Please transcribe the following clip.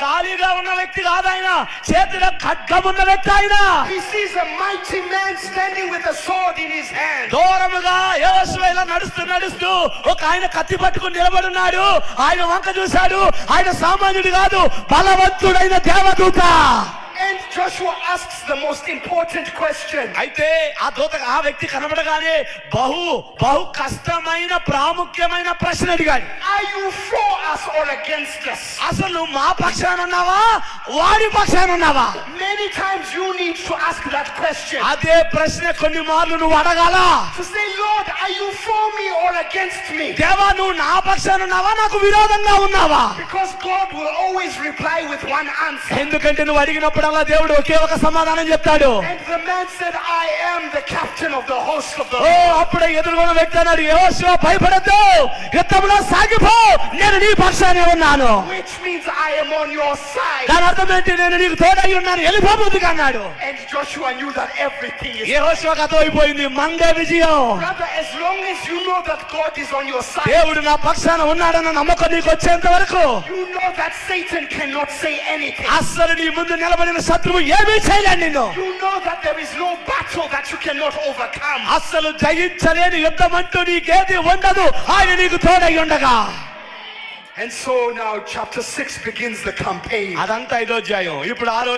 ఖాళీగా ఉన్న వ్యక్తి కాదు ఆయన, చేతిలో ఖడ్గం ఉన్న వ్యక్తి ఆయన. He sees a mighty man standing with a sword in his hand. దూరముగా యెహోషువ ఇలా నడుస్తూ ఒక ఆయన కత్తి పట్టుకుని నిలబడున్నాడు. ఆయన వంక చూశాడు. ఆయన సామాన్యుడు కాదు, బలవంతుడైన దేవదూత. And Joshua asks the most important question. అయితే ఆ వ్యక్తి కనబడగానే బహు కష్టమైన ప్రాముఖ్యమైన ప్రశ్న అడిగాడు. Are you for us or against us? అసలు నువ్వు మా పక్షాన ఉన్నావా, వాడి పక్షాన ఉన్నావా? Many times you need to ask that question. అదే ప్రశ్న కొన్ని మార్లు నువ్వు అడగాల. To say, Lord, are you for me or against me? దేవా, నువ్వు నా పక్షాన ఉన్నావా, నాకు విరోధంగా ఉన్నావా? Because God will always reply with one answer. ఎందుకంటే నువ్వు అడిగినప్పుడల్లా దేవుడు ఒకే ఒక సమాధానం చెప్తాడు. And the man said, I am the captain of the host of the Lord. అప్పుడే ఎదురుగొన్న వ్యక్తి అన్నాడు, యెహోషువ భయపడద్దు, యుద్ధంలో సాగిపో, నేను నీ పక్షానే ఉన్నాను. Which means I am on your side. దాని అర్థం ఏంటి? నేను నీకు తోడై ఉన్నాను, వెళ్ళిపోబుద్ది అన్నాడు. And Joshua knew that everything is. యెహోషువకు అర్థమైపోయింది, మందే విజయం. Brother, as long as you know that God is on your side, దేవుడు నా పక్షాన ఉన్నాడన్న నమ్మకం నీకు వచ్చేంత వరకు you know that Satan cannot say anything. అస్సలు నీ ముందు నిలబడిన శత్రువు ఏమీ చేయలేడు నిన్ను. You know that there is no battle that you cannot overcome. అస్సలు జయించలేని యుద్ధం అంటూ నీకేది ఉండదు, ఆయన నీకు తోడై ఉండగా. And so now chapter 6 begins the campaign. అదంతా 5వ అధ్యాయం. ఇప్పుడు 6వ